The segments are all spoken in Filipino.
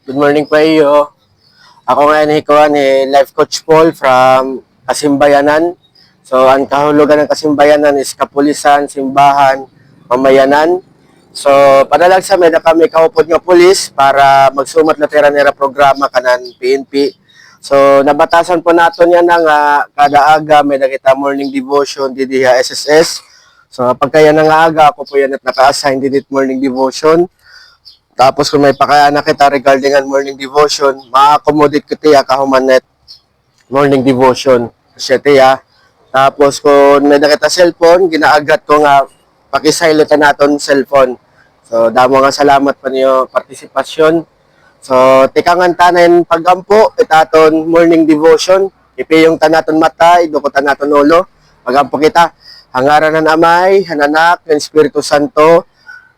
Good morning po iyo. Ako ngayon ni Life Coach Paul from Kasimbayanan. So, ang kahulugan ng Kasimbayanan is kapulisan, simbahan, mamayanan. So, padalag sa na kami kaupod nga pulis para magsumat na tira-nira programa kanan PNP. So, nabatasan po nato yan nga kada aga may nakita morning devotion didi SSS. So, pagkaya na nga aga, ako po yan at naka-assign didi morning devotion. Tapos kung may pakayana kita regarding ang morning devotion, ma-accommodate ko tiya kahumanet morning devotion. Siya tiya. Tapos kung may nakita cellphone, ginaagat ko nga pakisilent na naton cellphone. So damo nga salamat pa niyo partisipasyon. So tikangan tanan pagampo itaton morning devotion. Ipiyong tanaton matay, duko tanaton ulo. Pagampo kita. Hangaran ng Amay, Hananak, ng Espiritu Santo.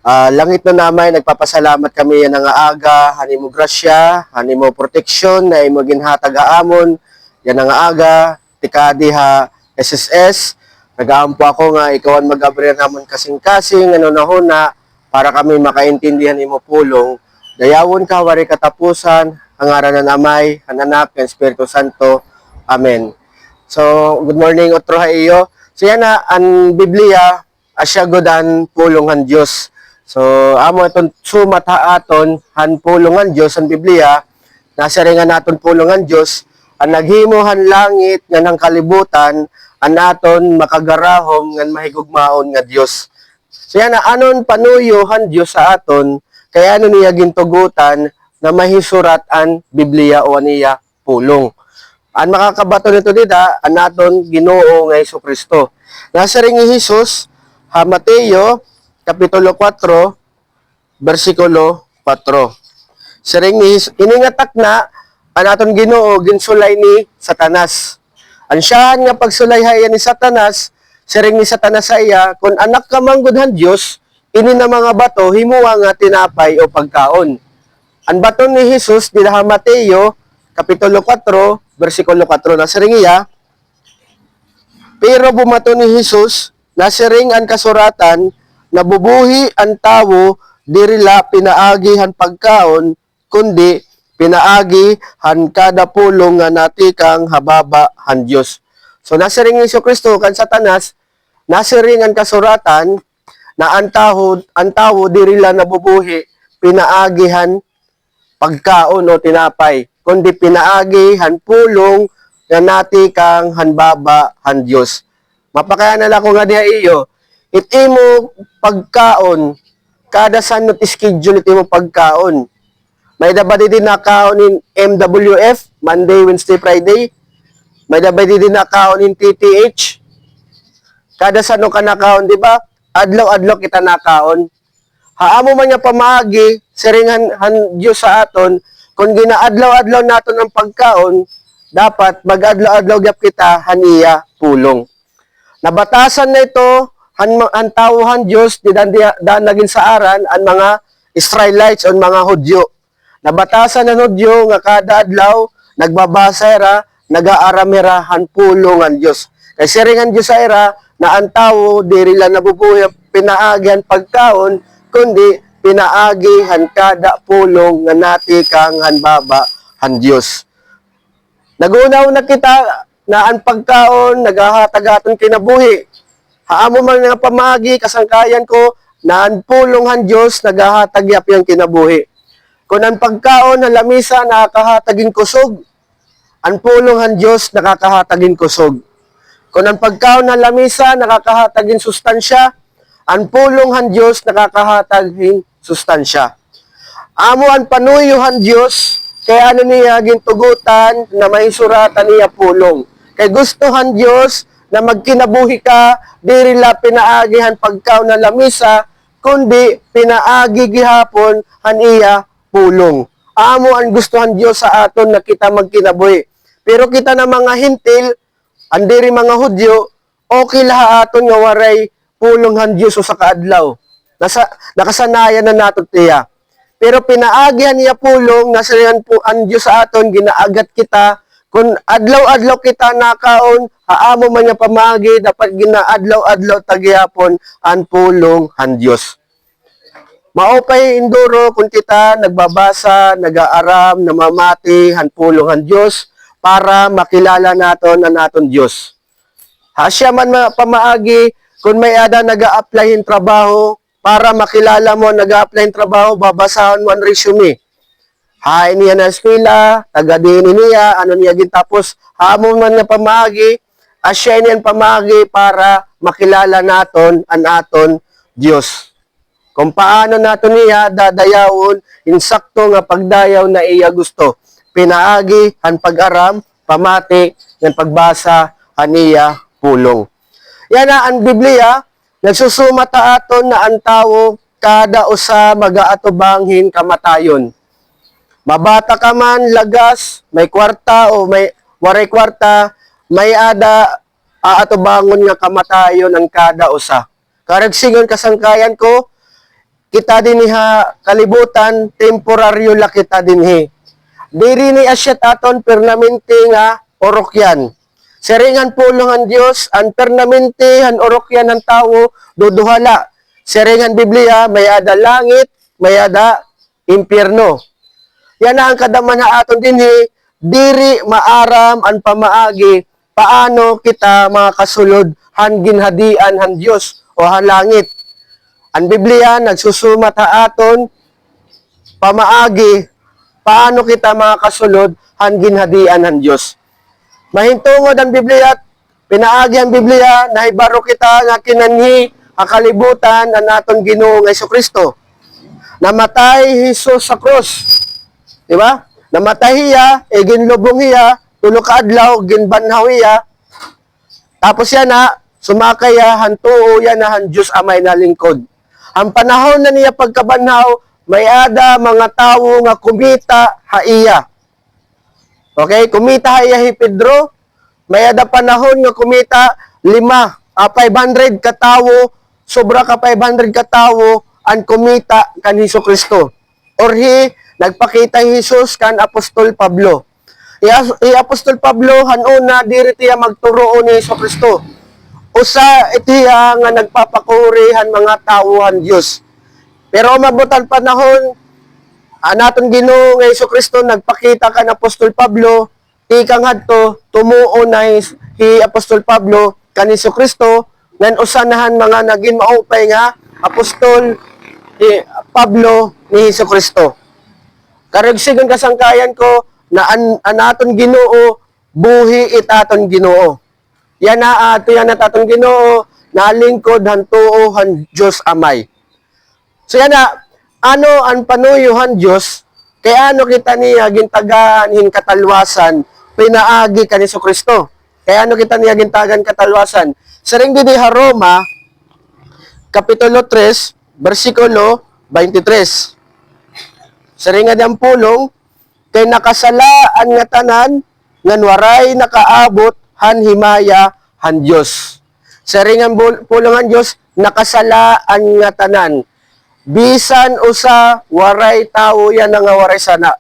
Langit na namay, nagpapasalamat kami yan nga aga, hanimo grasya, hanimo proteksyon, na imo ginhatag amon, yan nga aga, tikadi ha SSS, nag-aampo ako nga, ikawan mag-abriya namon kasing-kasing, ano na huna, para kami makaintindihan imo pulong, dayawon ka, wari katapusan, hangaran na namay, hananak, ng Espiritu Santo, Amen. So, good morning, otro ha iyo. So yan na, ang Biblia, asya godan pulong Diyos. So, amo itong sumata aton, han pulungan Diyos, ang Biblia, nasa ringan naton pulungan Diyos, ang naghimuhan langit nga ng kalibutan, ang naton makagarahom nga mahigugmaon nga Diyos. So yan na, anon panuyuhan Diyos sa aton, kaya ano niya gintugutan na mahisurat ang Biblia o aniya pulong. Ang makakabato nito dita, ang naton Ginoo nga Jesucristo. Nasa ringi Jesus, ha Mateo, Kapitulo 4, versikulo 4. Siring iningatak na, ang aton Ginoo ginsulay ni Satanas. Ang siyahan nga pagsulayhayan ni Satanas, siring ni Satanas sa iya, kung anak ka manggudhan Diyos, ini na mga bato, himuwa nga tinapay o pagkaon. Ang bato ni Jesus, dilaha Mateo, Kapitulo 4, versikulo 4, na siring iya, pero bumato ni Jesus, na siring ang kasuratan, nabubuhi ang tawo, dirila pinaagi han pagkaon, kundi pinaagi han kada pulong nga natikang hababa han Dios. So nasiring ni Kristo kan Satanas, nasiring ang kasuratan na ang tawo dirila nabubuhi pinaagi han pagkaon o tinapay, kundi pinaagi han pulong nga natikang hanbaba han Dios. Mapakaya na lang ko nga diha iyo, imo pagkaon, kada sanot schedule imo pagkaon. May dabadi din nakaon in MWF, Monday, Wednesday, Friday. May dabadi din nakaon in TTH. Kada sano ka nakaon, di ba? Adlaw-adlaw kita nakaon. Haamo man nga pamaagi, siringan han Dios sa aton, kung ginaadlaw-adlaw naton ang pagkaon, dapat mag-adlaw-adlaw gyap kita haniya pulong. Nabatasan na ito, ang tawhan Diyos, di naging saaran, ang mga Israelites o mga Hudyo. Nabatasan ng Hudyo, nga kada adlaw, nagbabasera, nag-aaramira, han pulong ang Diyos. Kaya siringan Diyos sa era, na ang tao, di rila nabubuhay, pinaagihan pagkaon, kundi pinaagihan kada pulong nga natikang hanbaba, han Diyos. Nagunaw na kita, na ang pagkaon, naghahatag-aton kinabuhi. Haamo man nga pamagi, kasangkayan ko, na ang pulong Diyos, naghahatag-yap yung kinabuhi. Kung ang pagkaon na lamisa, nakakahatagin kusog, ang pulong Diyos, nakakahatagin kusog. Kung ang pagkaon na lamisa, nakakahatagin sustansya, ang pulong Diyos, nakakahatagin sustansya. Amo ang panuyuhan Diyos, kaya ano niya gintugutan na may suratan niya pulong. Kay gustuhan Diyos, na magkinabuhi ka, dirila pinaagihan pagkaw na lamisa, kundi pinaagi gihapon han iya pulong. Amo ang gustuhan Dios sa aton na kita magkinabuhi. Pero kita na mga hintil, andiri mga Hudyo, okay laha aton nga waray pulong han Dios sa kaadlaw. Nakasanayan na nato tiya. Pero pinaagihan niya pulong, nasarihan po ang Dios sa aton, ginaagat kita, kung adlaw-adlaw kita nakaon, haamo man niya pamagi, dapat ginaadlaw-adlaw tagyapon ang pulong han Dios. Maupay induro kung kita nagbabasa, nag-aaram, namamati, hanpulong han Diyos para makilala naton na naton Diyos. Hasya man pamaagi kung may ada nag-a-apply trabaho para makilala mo nag-a-apply trabaho, babasahan mo ang resume. Hain niya na eskwela, taga din niya, ano niya gintapos, hamon man na pamaagi, asya niyan pamaagi para makilala naton ang aton Diyos. Kung paano nato niya dadayawon, insakto nga pagdayaw na iya gusto. Pinaagi, han pag-aram, pamati, ng pagbasa, han iya pulong. Yan na ang Biblia, nagsusumata aton na ang tao kada usa magaatubanghin kamatayon. Mabata ka man, lagas, may kwarta o may waray kwarta, may ada aatubangon nga kamatayon ang kada usa. Karagsingon kasangkayan ko, kita dinha kalibutan, temporaryo la kita dinhi. Diri ni asyat aton permanente nga orokyan. Seringan pulong ang Dios, ang permanente han orokyan ng tao duduhala. Seringan Biblia, may ada langit, may ada impyerno. Yan na ang kadaman ha aton dinhi, diri maaram ang pamaagi paano kita mga kasulod han ginhadian han Dios o han langit. Ang Biblia nagsusumat ha aton pamaagi paano kita mga kasulod han ginhadian han Dios. Mahintungod ang Biblia, pinaagi ang Biblia, nahibaro kita nga kinanhi akalibutan ang aton Ginoo nga Jesucristo. Namatay Jesus sa cross. Di ba? Namatay hiya, ginlubong hiya, tulo ka adlaw, ginbanhaw hiya. Tapos yan na, sumakay han tuo yan na han Diyos amay na lingkod. Ang panahon na niya pagkabanhaw, may ada mga tawo nga kumita haiya. Okay? Kumita haiya hi Pedro, may ada panahon nga kumita 500 katawo, sobra ka 500 katawo, ang kumita kan Jesucristo. Or nagpakita Jesus kan Apostol Pablo. Apostol Pablo, hanuna, diri tiya magturoon ni Jesucristo. Usa itiya nga nagpapakurihan mga tawuhan Dios. Pero mabutan panahon anaton Ginoo nga Jesucristo nagpakita kan Apostol Pablo, ikang hadto tumuo na hi Apostol Pablo kan Jesucristo ngan usanahan mga naging maupay nga apostol Pablo ni Jesucristo. Karagsigon kasangkayan ko na anaton Ginoo buhi itaton Ginoo. Yan na ato yan natatong Ginoo, nalingkod han tuo han Dios amay. So yan na, ano ang panuyuhan Dios, kaya ano kita niya gintagaan hin katalwasan, pinaagi kan Jesucristo. Kaya ano kita niya gintagan katalwasan. Sa ring di Roma, Kapitulo 3, versikulo 23. Sa ring ang pulong, kay nakasalaan nga tanan, ngan waray nakaabot, han himaya han Dios. Sa ringan pulong han Dios nakasalaan nga tanan. Bisan usa waray tawo yan nga waray sana.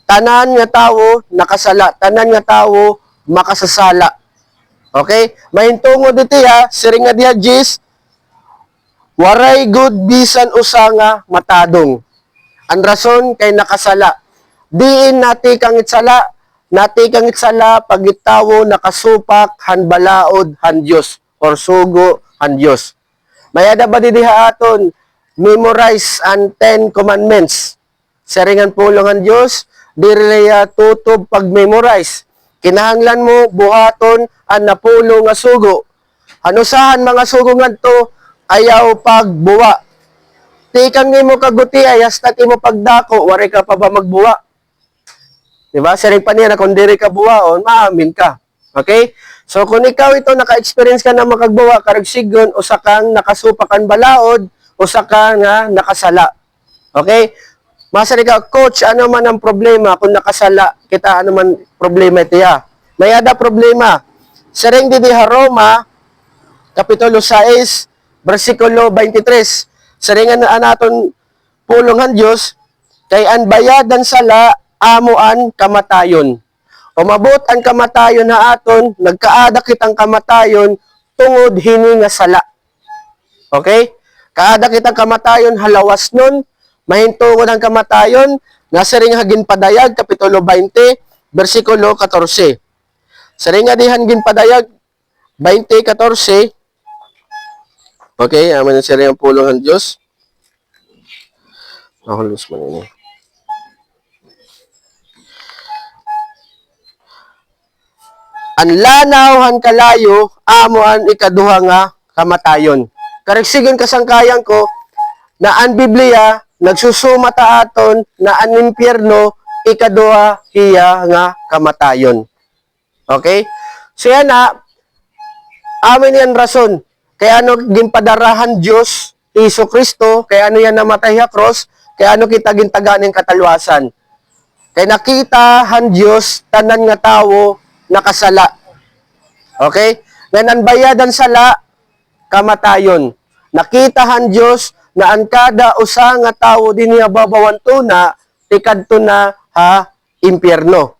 Tanan nga tawo nakasala, tanan nga tawo makasasala. Okay? Mahintungod dito sa ringan diha Jis waray good bisan usa nga matadong. Ang rason kay nakasala. Diin nati kang itsala, nati kang itsala pagitawo nakasupak han balaod han Dios or sugo han Dios. Mayada ba diha aton memorize ang 10 commandments. Sa ringan pulong han Dios, diri tutob pag-memorize. Kinahanglan mo buhaton ang napulo nga sugo. Hanusahan mga sugo ngadto ayaw pagbuwa. Tikang nimo kaguti ayas ta imo pagdako, wari ka pa ba magbuwa? Diba? Siring pa niya na kung diri ka buwaon, maamin ka. Okay? So, kung ikaw ito, naka-experience ka na makagbuwa, karagsigon, usa kang nakasupakan balaod, usa ka nga nakasala. Okay? Masari ka, coach, ano man ang problema kung nakasala, kita ano man problema ito ya. May ada problema. Siring di Roma, Kapitulo 6, versikulo 23. Siringan na naton pulungan Diyos, kay ang bayadan sala, amuan kamatayon. O mabot ang kamatayon na aton, nagkaada kitang kamatayon, tungod hini nga sala. Okay? Kaada kitang kamatayon, halawas nun, mahintungon ang kamatayon, nasa ring hagin padayag, Kapitulo 20, versikulo 14. Sa ring adihan gin padayag, 20:14. Okay, aman na siya rin ang pulong ng Diyos. Nahulos mo nini. Ang lanaw han kalayo, amo ang ikaduha nga kamatayon. Karigsigon kasangkayan ko, na ang Biblia, nagsusuma ta aton, na ang impyerno, ikaduha hiya nga kamatayon. Okay? So yan na, amin yan rason. Kaya ano ginpadarahan Diyos, Iso Kristo, kaya ano yan namatay sa cross, kaya ano kita gintagaan ng katalwasan. Kaya nakitahan Diyos, tanan nga tawo, nakasala. Okay? Ngayon bayadan sala, kamatayon. Nakitahan Diyos, na ang kada usa nga tawo din niya babawan tuna, tikadto na ha, impyerno.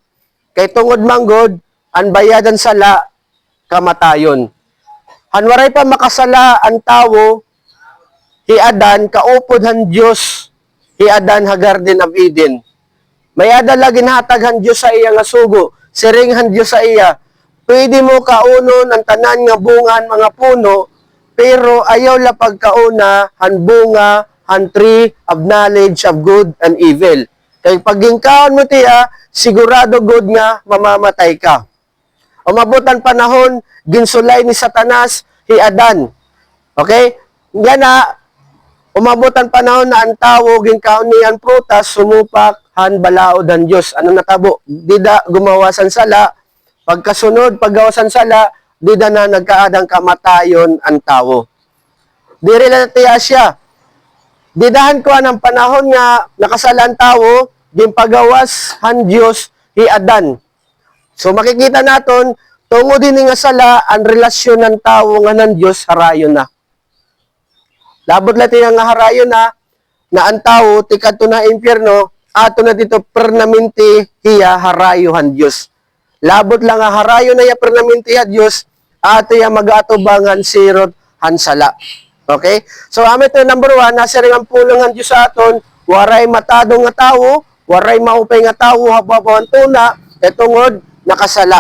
Kay tungod manggod, ang bayadan sala, kamatayon. Hanwaray pa makasala ang tawo, hiadan, kaupod han Diyos, hiadan ha Garden of Eden. Mayada lagi hatag han Diyos sa iya nga sugo, siring han Diyos sa iya. Pwede mo kaunon ang tanan nga bungan mga puno, pero ayaw la pagkauna han bunga, han tree of knowledge of good and evil. Kay pagingkaon mo tiya, sigurado good nga mamamatay ka. Umabutan panahon, ginsulay ni Satanas, hiadan. Okay? Nga na, umabutan panahon na ang tawo, ginkaon niyan prutas, sumupak, han balaod ang Diyos. Ano natabo? Dida gumawasan sala, pagkasunod, paggawasan sala, dida na nagkaadang kamatayon ang tawo. Diri na tiya siya. Didahan ko ang panahon nga nakasalan tawo, ginpagawas han Diyos, hiadan. So makikita naton tungo din nga sala ang relasyon ng tawo nga ng Dios harayon na. Labot lati nga harayon na ang tawo tikadto na impyerno ato na dito permanente hiya harayo han Dios. Labot lang nga harayon na ya permanente ha Dios ato ya magatubangan sirot han sala. Okay? So amo to number 1 nasa ring ang pulong han Dios sa aton waray matadong nga tawo, waray maupay nga tawo hababawan tuna etungod nakasala.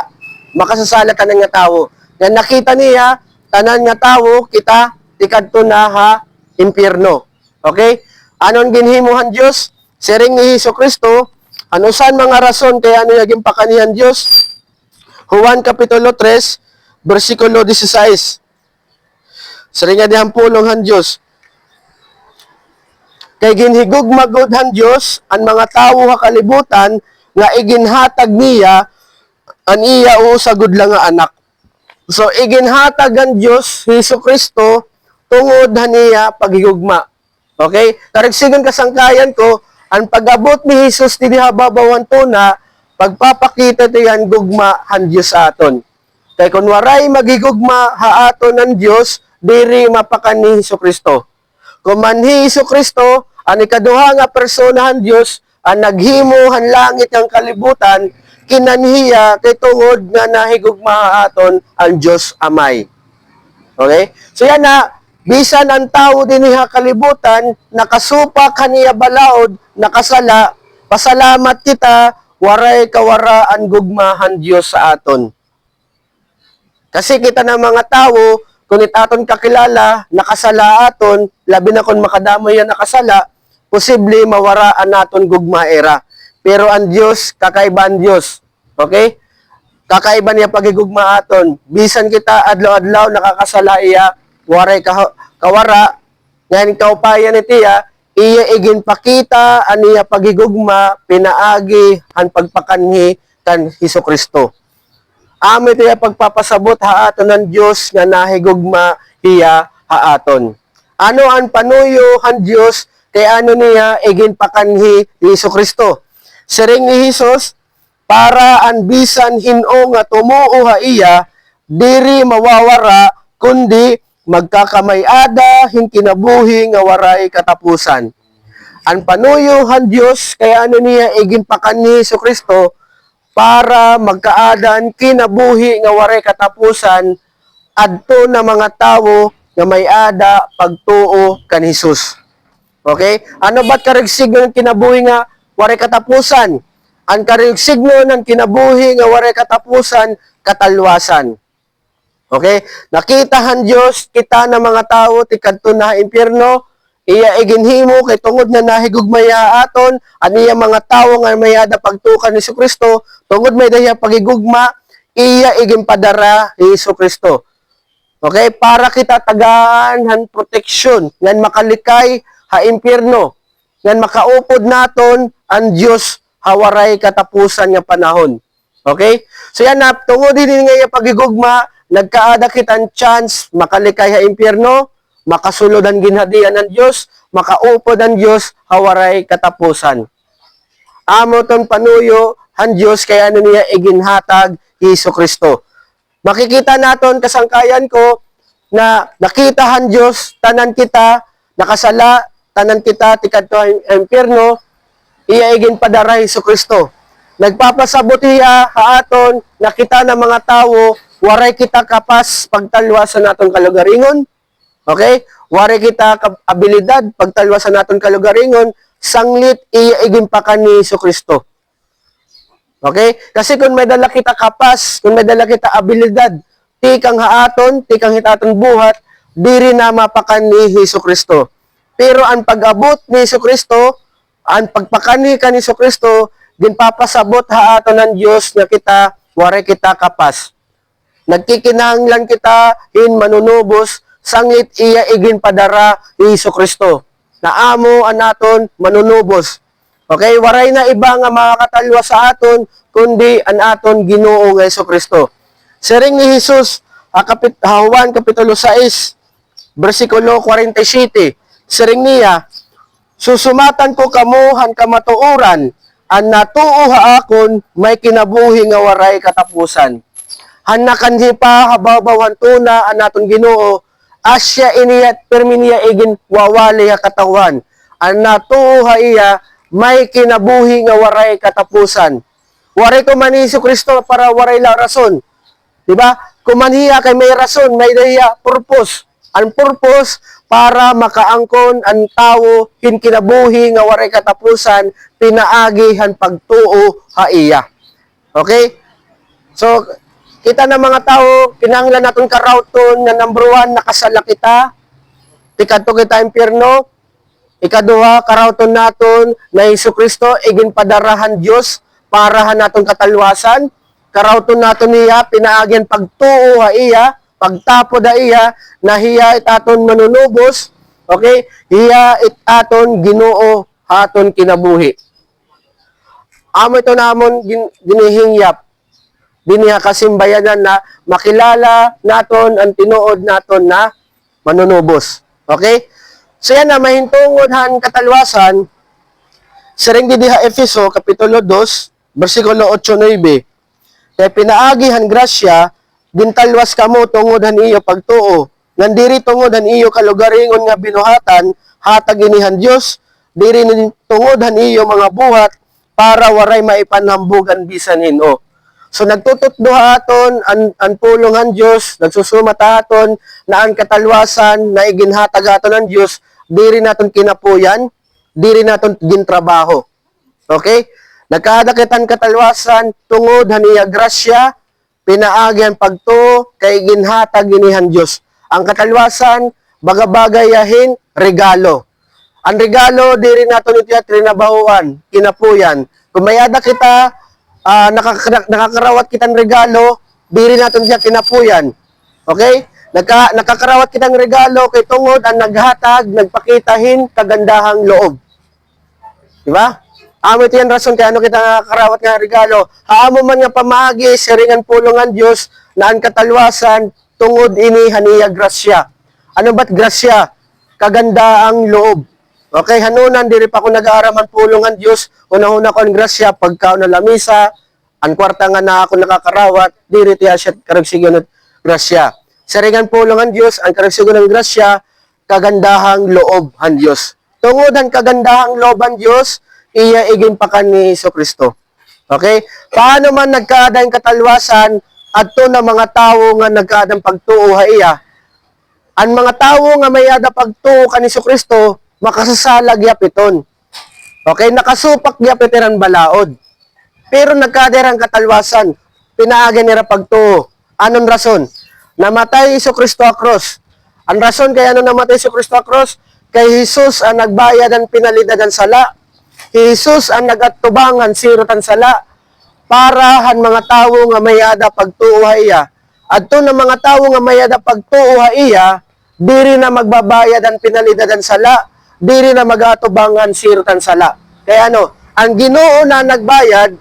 Makasasala tanan nga tawo. Nga nakita niya, tanan nga tawo, kita, tikadto na ha, impyerno. Okay? Anon ginhimuhan Diyos? Siring ni Hesus Kristo, ano saan mga rason kaya ano yung pakanihan Diyos? Juan Kapitulo 3, versikulo 16. Siring nga dihang pulong han Diyos. Kay ginhigugmagod han Diyos, ang mga tawo ha kalibutan, nga iginhatag niya, an iya o sagud lang nga anak. So, iginhatag ang Diyos, Hesus Kristo, tungod haniya paghigugma. Okay? Karigsigan kasangkayan ko, ang pag-abot ni Hesus ti hababawan tuna, pagpapakita ti yan gugma han Diyos aton. Kay kung waray magigugma ha aton ng Diyos, diri mapakan ni Hesus Kristo. Kung manhi Hesus Kristo, ang ikaduha nga persona han Diyos, ang naghimo han langit ang kalibutan, kinanhiya kay tungod nga nahigugma aton ang Dios Amay. Okay? So yan na, bisan ang tao din niya kalibutan, nakasupa kaniya balaod, nakasala, pasalamat kita, waray kawara ang gugmahan Dios sa aton. Kasi kita na mga tao, kung itaton kakilala, nakasala aton, labi na kung makadamoy yan nakasala, posible mawaraan naton gugma era. Pero ang Diyos, kakaiba ang Diyos. Okay? Kakaiba niya pagigugma aton. Bisan kita adlaw-adlaw nakakasala iya, waray kawara, ngayon kaupayan ni tiya, iya igin pakita aniya pagigugma, pinaagi, han pagpakanhi kan Hesus Kristo. Amo tiya pagpapasabot ha aton ng Diyos nga nahigugma iya ha aton. Ano ang panuyo han Diyos kay ano niya igin pakanhi Hesus Kristo? Siring ni Hesus, para ang bisan hino nga tumuo ha iya, diri mawawara, kundi magkakamayada, hinkinabuhi nga waray katapusan. Ang panuyo han Diyos, kaya ano niya, iginpakan ni Hesus Kristo, para magkaadan, kinabuhi nga waray katapusan, adto na mga tawo nga may ada, pagtuo kan Hesus. Okay? Ano ba't karigsigno ng kinabuhi nga waray katapusan? Ang karigsigno ng kinabuhi nga waray katapusan, katalwasan. Okay? Nakitahan Diyos kita ng mga tao ti kadto na impyerno, iya iginhimo kay tungod na nahigugmaya aton aniya mga tawo nga mayada pagtukan ni Kristo, tungod may dahiya pagigugma, iya iginpadara ni Kristo. Okay? Para kita tagaan han proteksyon ngan makalikay ha impyerno, ngan makaupod naton ang Dios hawaray katapusan nga panahon. Okay? So yan na, tungod din nga pagigugma, nagkaada kitang chance makalikay ha impyerno, makasulod ang ginhadian ng Diyos, makaupod ang Diyos, hawaray katapusan. Amo ton panuyo han Diyos kaya ano niya iginhatag Hesus Kristo. Makikita naton kasangkayan ko na nakita han Diyos, tanan kita, nakasala, tanan kita, tikad to impyerno, iya iginpadara Hesus Kristo. Nagpapasabot iya haaton nakita ng mga tao waray kita kapas pagtalwasan naton kalugaringon. Okay? Waray kita abilidad pagtalwasan naton kalugaringon, sanglit iya iginpakan ni Hesus Kristo. Okay? Kasi kung may dala kita kapas, kung may dala kita abilidad, tikang haaton, tikang hitaton buhat, diri na mapakan ni Hesus Kristo. Pero ang pag-abot ni Hesus Kristo, ang pagpakani ka ni Hesus Kristo, ginpapasabot haaton ng Diyos nga kita, waray kita kapas. Nagkikinahanglan kita in manunubos, sanglit iya iginpadara ni Hesus Kristo. Na amo anaton manunubos. Okay, waray na iba nga makakatalwa sa aton, kundi an aton Ginoo nga Hesus Kristo. Siring ni Jesus, Juan Kapitulo 6, versikulo 47, siring niya, susumatan ko kamo han kamatuoran, an natuo ha akon may kinabuhi nga waray katapusan. Han nakanhi pa hababawan tuna an aton Ginoo, asya iniyat perminiya igin wawali ha katawan. An natuo ha iya may kinabuhi nga waray katapusan. Waray ko man ni Hesus Kristo para waray la rason. Diba? Kumanhiya kay may rason, may dahiya, purpose. Ang purpose para makaangkon ang tao kinabuhi nga waray katapusan, pinaagihan pagtuo ha iya. Okay? So, kita na mga tao, kinahanglan naton karawton nga number 1, nakasala kita, tikadto kita impyerno, ikaduha, karawton naton na Hesus Kristo, iginpadarahan Diyos, parahan naton katalwasan, karawton naton niya, pinaagyan pagtuo ha iya, pagtapo da iya, nahiya itaton manunubos, okay? Hiya itaton Ginoo haton kinabuhi. Amo ito namon ginihingyap, diniha kasimbayanan na makilala naton ang tinuod naton na manunubos. Okay? So yan na, mahintungod han katalwasan, siring diha Efeso, Kapitulo 2, versikulo 8-9, kaya pinaagi han grasya, gintalwas kamo tungod han iyo pagtuo, nandiri tungod han iyo kalugaringon nga binuhatan, hatag inihan Diyos, diri tungod han iyo mga buhat, para waray maipanhambugan bisan hino. So nagtututduha aton ang pulong ang Diyos, nagsusumata aton na ang katalwasan na iginhatag aton ng Diyos, diri naton kinapuyan, diri naton gintrabaho. Okay? Nagkadakitan katalwasan tungod haniya grasya, pinaagyan pagto kay ginhatag inihan Diyos. Ang katalwasan bagabagayahin regalo. Ang regalo diri naton iti trinabahuan, kinapuyan. Kung mayada kita nakakarawat kitang regalo, diri naton siya kinapuyan. Okay? Nakakarawat kitang regalo kay tungod ang naghatag, nagpakitahin kagandahang loob. Diba? Amo ito yan rason kaya ano kita nakakarawat nga regalo. Haamo man nga pamagi, siringan pulungan Diyos na ang katalwasan tungod ini haniya grasya. Ano ba't grasya? Kagandaang loob. Okay, hanunan, diri pa ako nag-aaraman pulungan Diyos, unahuna ko ang grasya, pagka na lamisa, ang kwarta nga na ako nakakarawat, diri tiya siya karagsigon at grasya. Saringan pulungan Diyos, ang karagsigon ng grasya, kagandahang loob han Diyos. Tungod ang kagandahang loob han Diyos, iya iginpakan ni Hesus Kristo. Okay? Paano man nagkaadang katalwasan, adto na mga tao nga nagkaadang pagtuo ha iya, ang mga tao nga may ada pagtuo kan Hesus Kristo, makasasalag yapiton. Okay, nakasupak yapitiran balaod. Pero nagkaderang katalwasan, pinaagi nila pagtuo. Anong rason? Namatay Isu Kristo a cross. Ang rason kaya ano namatay Isu Kristo a cross? Kay Jesus ang nagbayad ang pinalidad ng sala. Jesus ang nagatubangan sirotan sala para han mga tawo nga mayada pagtuo iya. Adto ng mga tawo nga mayada pagtuo iya, diri na magbabayad ang pinalidad ng sala, diri na magatubangan sirotan sala. Kaya ano, ang Ginoo na nagbayad,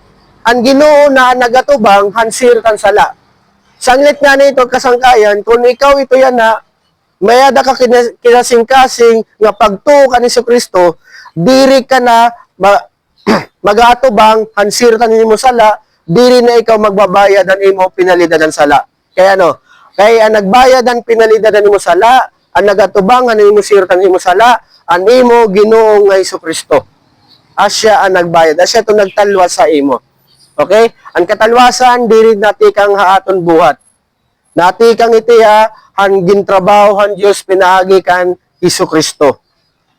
ang Ginoo na nagatubang hansirotan sala. Sanglit nga nito kasangkayan, kung ikaw ito yan na mayada ka kinasing-kasing nga pagtuo ka ni Kristo, diri ka na mag-aatubang hansirotan nimo sala, diri na ikaw magbabayad ang imo pinalidad ng sala. Kaya ano, kaya ang nagbayad ang pinalidad nimo sala, ang nagatubang ang imo sirotan nimo sala, ang imo Ginoo nga Kristo. Asya ang nagbayad, asya ito nagtalwas sa imo. Okay? Ang katalwasan, diri nati kang haaton buhat. Nati kang itiya, han gintrabaho han Diyos pinaagi kan Isu Kristo.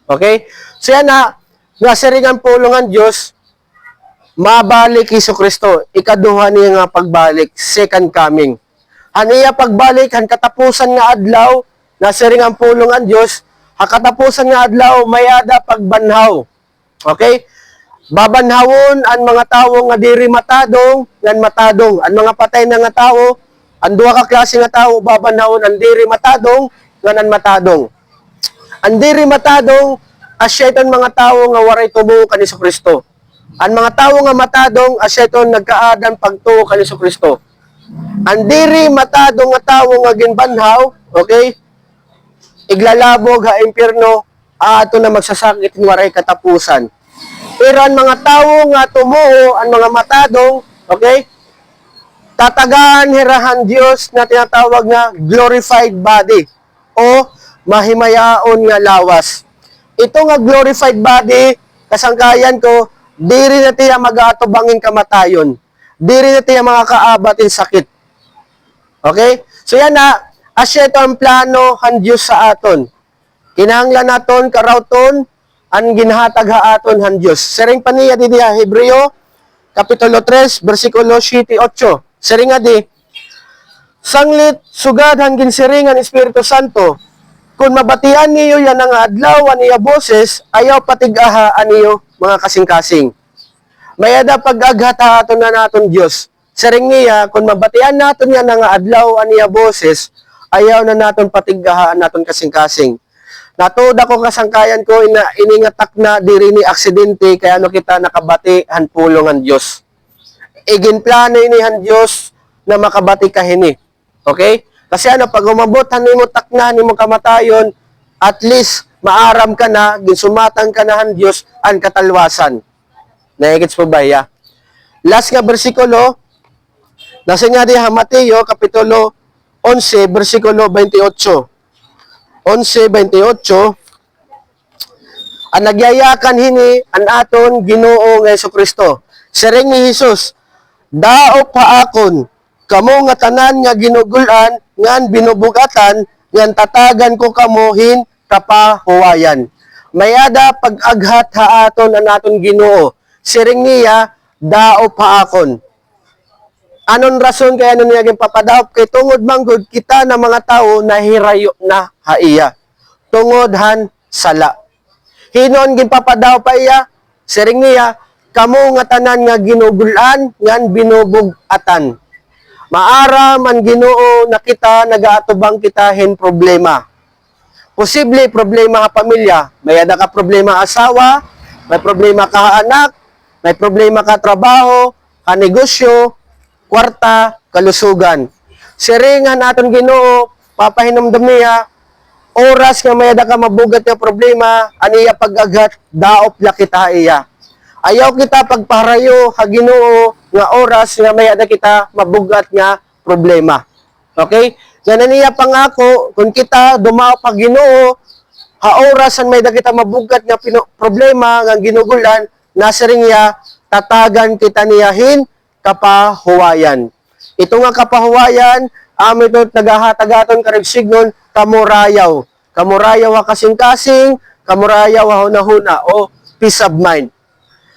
Okay? So yan na, nasiringan pulungan Diyos, mabalik Isu Kristo. Ikaduha niya nga pagbalik, second coming. Haniya pagbalik, han katapusan nga adlaw, nasiringan pulungan Diyos, hakatapusan nga adlaw, mayada pagbanhaw. Okay? Babanhawon ang mga tawo nga diri matadong, ngan matadong. Ang mga patay na nga tawo, ang duha ka klase nga tawo, babanhawon ang diri matadong, ngan matadong. Ang diri matadong, asya iton mga tawo nga waray tubo kan Isu Kristo. Ang mga tawo nga matadong, asya iton nagkaadan pagtuo kan Isu Kristo. Ang diri matadong nga tawo nga ginbanhaw, okay? Iglalabog ha impyerno, ato na magsasakit ng waray katapusan. Pero ang mga tawo nga tumuo, ang mga matadong, okay, tatagaan hirahan Diyos na tinatawag na glorified body o mahimayaon nga lawas. Ito nga glorified body, kasangkayan ko, diri na tiya mag-aatubangin kamatayon. Diri na tiya mga kaabatin sakit. Okay? So yan na, asya ito ang plano han Diyos sa aton. Kinahanglan naton, karawton, ang ginhatag haaton han Dios. Sering paniya di diha Hebreo kapitulo 3 bersikulo 7-8. Sering di sanglit sugad han ginsiring ang Espiritu Santo. Kung mabatian niyo yan ang adlaw niya boses, ayaw patigaha aniyo mga kasing-kasing. Mayada pag-aghat haaton na naton Dios. Sering niya kung mabatian naton yan ang adlaw niya boses, ayaw na naton patigahaan naton kasing-kasing. Natuda ko kasangkayan ko iningatak na diri ni aksidente kaya ano kita nakabati han pulong ang Dios. Iginplano ini han Dios na makabati ka hini. Okay? Kasi ano pag umabot han nimo takna nimo kamatayon, at least maaram ka na, ginsumatang ka na han Dios ang katalwasan. Naigits po ba ya? Last nga bersikulo nasa nga diha Mateo kapitulo 11 bersikulo 28. 11:28 ang nagyayakan hini an aton Ginoo nga Jesucristo. Sering ni Jesus, daop paakon kamo nga tanan nga ginugulan ngan binubugatan ngan tatagan ko kamo hin kapahuwayan. Mayada pag-aghat haaton an aton Ginoo. Sering niya daop paakon. Anon rason kaya ano niya papadaop kay tungod manggod kita na mga tao nahirayo na haiya. Tungod han sala. Hinon ginpapadaop pa iya, sering niya, kamo nga tanan nga ginugulan ngan binubugatan. Maara man Ginoo na kita nagaatubang kita hin problema. Posible problema ka pamilya, mayada ka problema asawa, may problema ka anak, may problema ka trabaho, ka negosyo, kwarta, kalusugan. Siringan naton Ginoo, papahinumdum niya, oras nga mayada ka mabugat nga problema, aniya pag-aghat, daop la kita iya. Ayaw kita pagpaharayo, ha Ginoo, nga oras nga mayada kita mabugat nga problema. Okay? Nga niya pangako, kung kita dumao pa Ginoo, ha oras ang mayada kita mabugat nga problema, nga ginugulan, nasiring niya, tatagan kita niyahin, kapahuwayan. Ito nga kapahuwayan, amo ito nagahatagaton karigsignon, kamurayaw. Kamurayaw ha kasing-kasing, kamurayaw huna o peace of mind.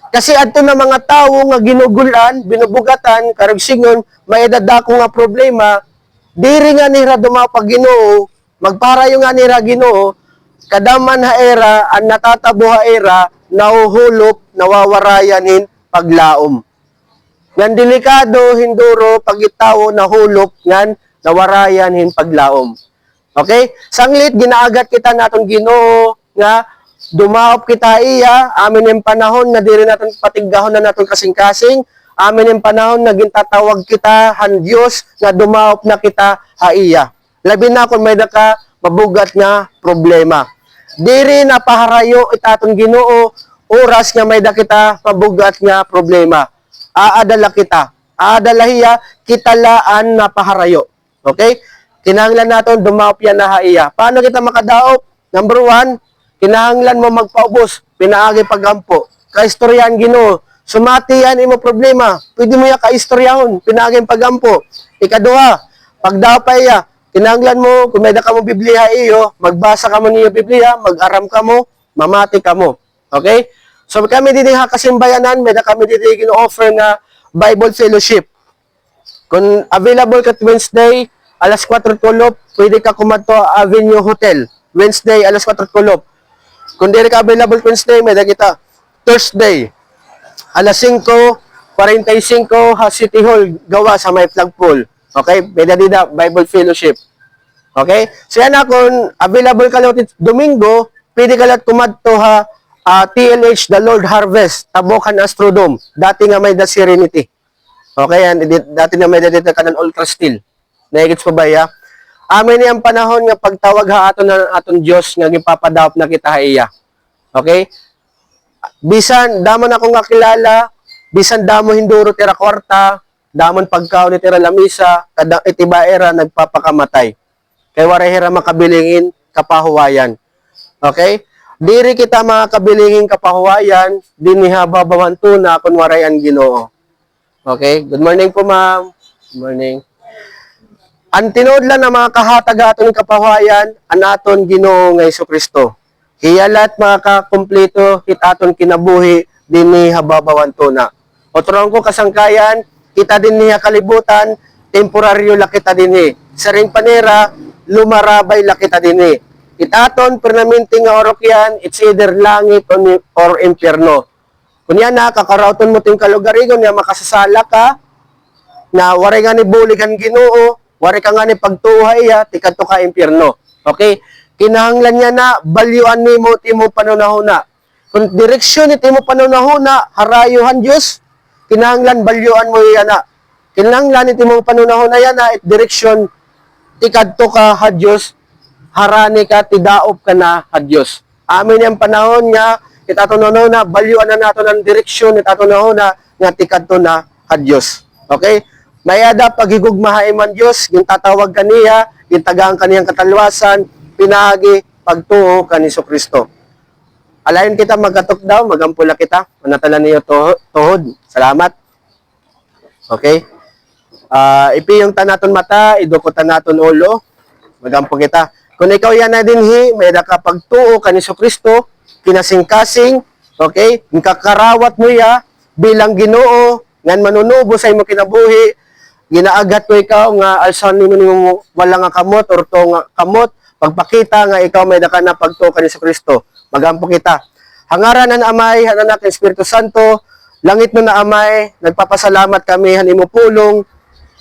Kasi adto na mga tawo nga ginugulan, binubugatan, karagsingon, may dadako nga problema, diri nga nira dumapag Ginoo, magparayo nga nira Ginoo, kadaman ha era, ang natatabo ha era, nahuhulop, nawawarayanin paglaom. Ngan delikado, hinduro, pagitawo, nahulop, ngan nawarayanin paglaom. Okay? Sanglit, ginaagat kita naton Ginoo, nga dumaop kita iya, amin yung panahon na diri natin patiggahon na natin kasing-kasing, amin yung panahon na gintatawag kita han Diyos nga dumaop na kita ha iya. Labi na kung may naka mabugat nga problema. Diri na paharayo itaton Ginoo oras nga may da kita mabugat nga problema. Aadala kita. Aadalahiya kita laan na paharayo. Okay? Kinahanglan naton dumaop yan na ha iya. Paano kita makadaop? Number 1, kinahanglan mo magpaubos, pinaagi pagampo. Kaistoryahan Ginoo. Sumati yan imo problema. Pwede mo ya kaistoryahon, pinaagi pagampo. Ikaduha, pagdapay ya, kinahanglan mo, kung may da ka mo Biblia iyo, magbasa ka mo niyo Biblia, mag-aram ka mo, mamati ka mo. Okay? So kami dito ha kasimbayanan, may da kami dito gino-offer nga Bible Fellowship. Kung available ka Wednesday, alas 4:12, pwede ka kumadto Avenue Hotel. Wednesday, alas 4:12. Kung di ka available Wednesday, may da kita. Thursday, alas 5:45 ha City Hall, gawa sa may flagpole. Okay? May da dida, Bible Fellowship. Okay? So yan na, kung available ka lang Domingo, pwede ka lang kumadto ha TLH, The Lord Harvest, Tabokan Astrodome. Dati nga may da Serenity. Okay? Yan, dati nga may da dito kanan Ultra Steel. Naigits pa ba ya? Amin ang panahon nga pagtawag ha aton na aton Dios nga gipapadawop na kita ha iya. Okay? Bisan damo na akong kilala, bisan damo hinduro tira kwarta, damon pagkaon ni tira lamisa, kada itibaera nagpapakamatay. Kay warehera makabilingin kapahuwayan. Okay? Diri kita makabilingin kapahuwayan, dinhi babawanto na kun waray ang Ginoo. Okay? Good morning po, ma'am. Good morning. Ang tinuod lang na mga kahatag aton ng kapahuayan, anaton Ginoo nga Jesucristo. Hiyalat mga kakumpleto, hitaton kinabuhi, dinhi hababawanto na. Otron ko kasangkayan, kita din niya kalibutan, temporaryo la kita dinhi. Saring panera, lumarabay la kita dinhi. Itaton, permanente nga orok yan, it's either langit or impyerno. Kunya na, kakarauton mo ting kalugarigon, nga makasasala ka, na waray nga ni buligan Ginoo, wari ka nga ni pagtuhay ya, tikato ka impyerno. Okay? Kinahanglan niya na, balyuan ni mo, timo panunahuna. Kung direksyon ni timo panunahuna, harayuhan Diyos, kinahanglan balyuan mo yan na. Kinahanglan ni timo panunahuna yan na, direksyon, tikadto ka ha Diyos, harani ka, tidaop ka na ha Diyos. Amin yung panahon niya, itatunaw na, balyuan na nato ng direksyon, itatunaw na, nga tikadto na ha Diyos. Okay? Mayada paghigugmahay man Diyos, yung tatawag kaniya, yung tagaan kaniyang katalwasan, pinagi, pagtuo ka ni Jesucristo. Alayon kita magkatok daw, magampula kita, manatala niyo tuhod. Salamat. Okay? Ipi yung tanaton mata, idukutan naton ulo, magampo kita. Kung ikaw yan na dinhi, may ka pagtuo ka ni Jesucristo, kinasing-kasing, okay? Kakarawat mo ya, bilang Ginoo, ngan manunubo sa imo kinabuhi, ginaagat ko ikaw nga alsan nimo nimo wala nga kamot or to nga kamot pagpakita nga ikaw may daka na pagtuo ka ni Kristo. Magampo kita. Hangaran ng Amay, Anak, Espiritu Santo, langit mo na Amay, nagpapasalamat kami hanimo pulong.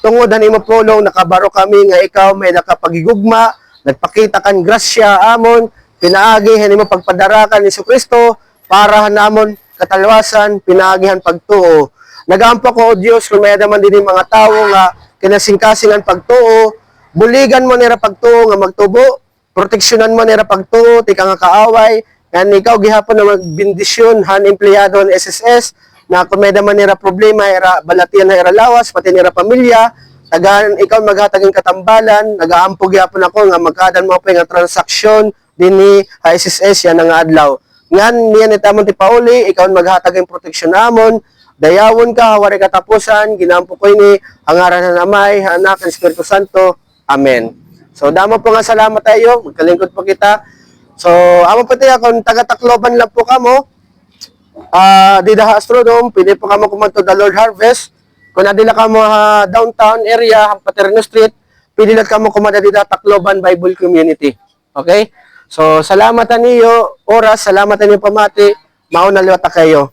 Tungod hanimo pulong nakabaro kami nga ikaw may nakapagigugma, nagpakita kan grasya amon, pinaagi hanimo pagpadarakan ni Kristo para hanamon katalwasan, pinaagihan pagtuo. Nagampo ko, O Diyos, kung may naman din mga tao nga kinasingkasingan pagtuo, buligan mo nila pagtuo nga magtubo, proteksyonan mo nila pagtuo, tika nga kaaway, nga ikaw gihapon na magbindisyon, han empleyado ng SSS, na kung may naman nila problema, balatian na lawas, pati nila pamilya, tagaan ikaw maghataging katambalan, nagaampo gihapon ako nga magkadan mo pa nga transaksyon din ni SSS yan nga adlaw. Ngan niya ni tamon ti Pauli, ikaw maghataging proteksyon namon, dayawon ka, wari katapusan, ginampo ko ini, hangaran ng Amay, Anak, Espiritu Santo. Amen. So, damo po nga salamat tayo, magkalingkod po kita. So, amo pati akong taga-Tacloban lang po kamo. Di daha Astrodome, pwede po kamo kumanto the Lord Harvest. Kung nadila kamo downtown area, Paterno Street, pwede lang kamo kumada dito Tacloban Bible Community. Okay? So, salamat niyo, oras, salamat niyo pamati, mauna liwata kayo.